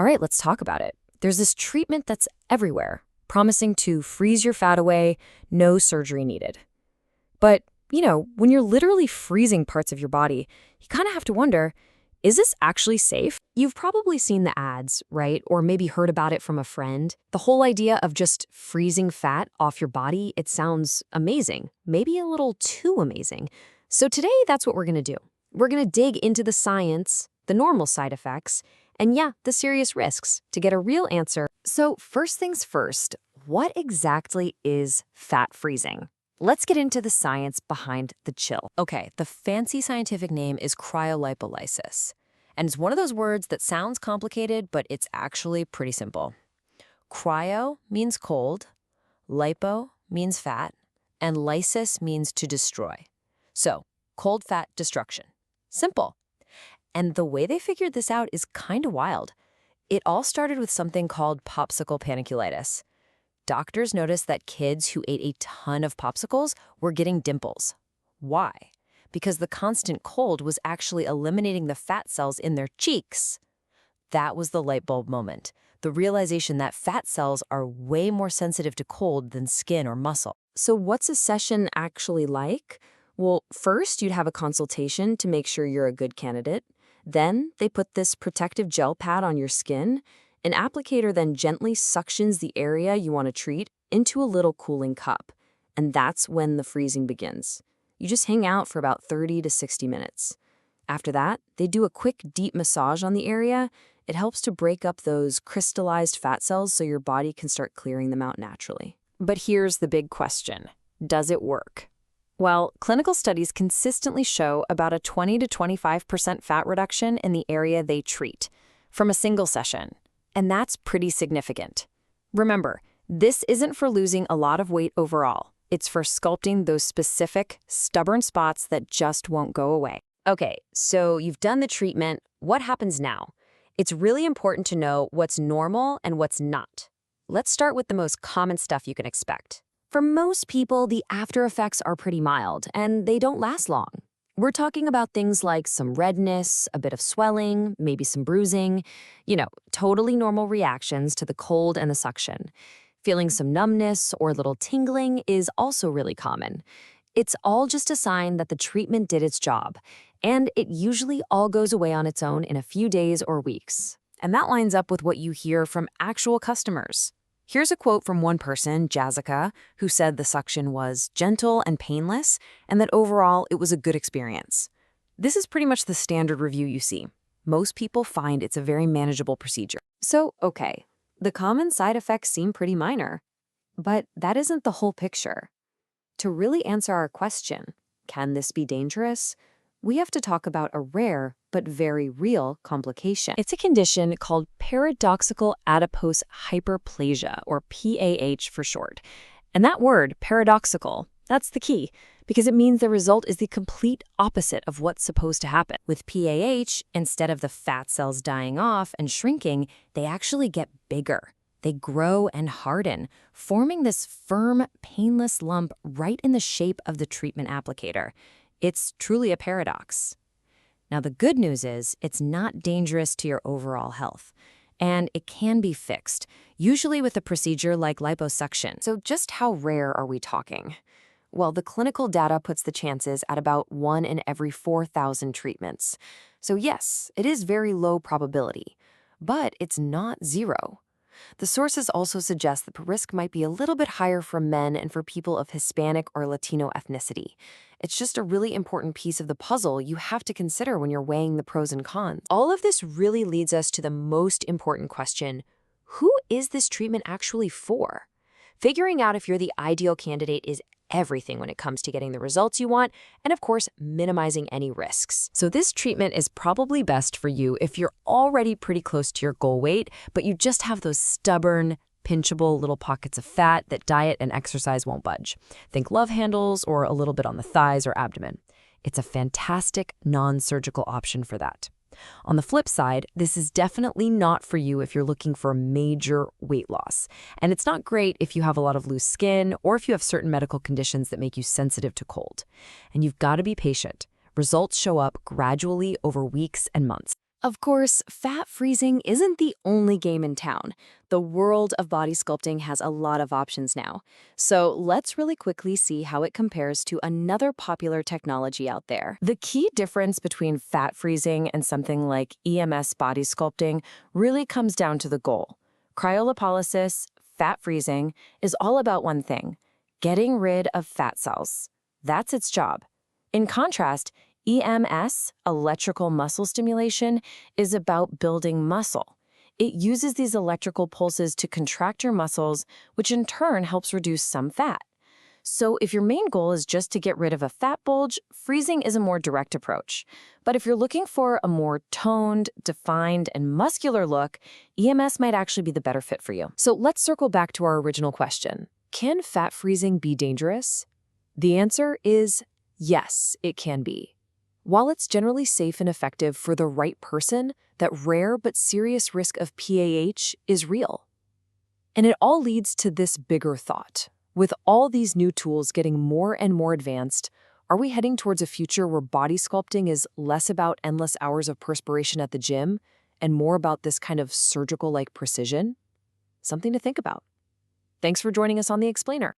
All right, let's talk about it. There's this treatment that's everywhere, promising to freeze your fat away, no surgery needed. But, when you're literally freezing parts of your body, you kind of have to wonder, is this actually safe? You've probably seen the ads, right? Or maybe heard about it from a friend. The whole idea of just freezing fat off your body, it sounds amazing, maybe a little too amazing. So today, that's what we're going to do. We're going to dig into the science, the normal side effects, and the serious risks to get a real answer. So first things first, what exactly is fat freezing? Let's get into the science behind the chill. Okay, the fancy scientific name is cryolipolysis. And it's one of those words that sounds complicated, but it's actually pretty simple. Cryo means cold, lipo means fat, and lysis means to destroy. So, cold fat destruction. Simple. And the way they figured this out is kind of wild. It all started with something called popsicle paniculitis. Doctors noticed that kids who ate a ton of popsicles were getting dimples. Why? Because the constant cold was actually eliminating the fat cells in their cheeks. That was the light bulb moment, the realization that fat cells are way more sensitive to cold than skin or muscle. So what's a session actually like? Well, first you'd have a consultation to make sure you're a good candidate. Then they put this protective gel pad on your skin. An applicator then gently suctions the area you want to treat into a little cooling cup. And that's when the freezing begins. You just hang out for about 30 to 60 minutes. After that, they do a quick deep massage on the area. It helps to break up those crystallized fat cells so your body can start clearing them out naturally. But here's the big question. Does it work? Well, clinical studies consistently show about a 20 to 25% fat reduction in the area they treat from a single session. And that's pretty significant. Remember, this isn't for losing a lot of weight overall. It's for sculpting those specific, stubborn spots that just won't go away. Okay, so you've done the treatment. What happens now? It's really important to know what's normal and what's not. Let's start with the most common stuff you can expect. For most people, the after effects are pretty mild, and they don't last long. We're talking about things like some redness, a bit of swelling, maybe some bruising, totally normal reactions to the cold and the suction. Feeling some numbness or a little tingling is also really common. It's all just a sign that the treatment did its job, and it usually all goes away on its own in a few days or weeks. And that lines up with what you hear from actual customers. Here's a quote from one person, Jessica, who said the suction was gentle and painless, and that overall it was a good experience. This is pretty much the standard review you see. Most people find it's a very manageable procedure. So, okay, the common side effects seem pretty minor, but that isn't the whole picture. To really answer our question, can this be dangerous? We have to talk about a rare but very real complication. It's a condition called paradoxical adipose hyperplasia, or PAH for short. And that word, paradoxical, that's the key, because it means the result is the complete opposite of what's supposed to happen. With PAH, instead of the fat cells dying off and shrinking, they actually get bigger. They grow and harden, forming this firm, painless lump right in the shape of the treatment applicator. It's truly a paradox. Now, the good news is it's not dangerous to your overall health, and it can be fixed, usually with a procedure like liposuction. So just how rare are we talking? Well, the clinical data puts the chances at about 1 in every 4,000 treatments. So yes, it is very low probability, but it's not zero. The sources also suggest that the risk might be a little bit higher for men and for people of Hispanic or Latino ethnicity. It's just a really important piece of the puzzle you have to consider when you're weighing the pros and cons. All of this really leads us to the most important question: who is this treatment actually for? Figuring out if you're the ideal candidate is everything when it comes to getting the results you want and, of course, minimizing any risks. So this treatment is probably best for you if you're already pretty close to your goal weight, but you just have those stubborn, pinchable little pockets of fat that diet and exercise won't budge. Think love handles or a little bit on the thighs or abdomen. It's a fantastic non-surgical option for that. On the flip side, this is definitely not for you if you're looking for major weight loss. And it's not great if you have a lot of loose skin or if you have certain medical conditions that make you sensitive to cold. And you've got to be patient. Results show up gradually over weeks and months. Of course, fat freezing isn't the only game in town. The world of body sculpting has a lot of options now. So let's really quickly see how it compares to another popular technology out there. The key difference between fat freezing and something like EMS body sculpting really comes down to the goal. Cryolipolysis, fat freezing, is all about one thing: getting rid of fat cells. That's its job. In contrast, EMS, electrical muscle stimulation, is about building muscle. It uses these electrical pulses to contract your muscles, which in turn helps reduce some fat. So if your main goal is just to get rid of a fat bulge, freezing is a more direct approach. But if you're looking for a more toned, defined, and muscular look, EMS might actually be the better fit for you. So let's circle back to our original question. Can fat freezing be dangerous? The answer is yes, it can be. While it's generally safe and effective for the right person, that rare but serious risk of PAH is real. And it all leads to this bigger thought. With all these new tools getting more and more advanced, are we heading towards a future where body sculpting is less about endless hours of perspiration at the gym and more about this kind of surgical-like precision? Something to think about. Thanks for joining us on The Explainer.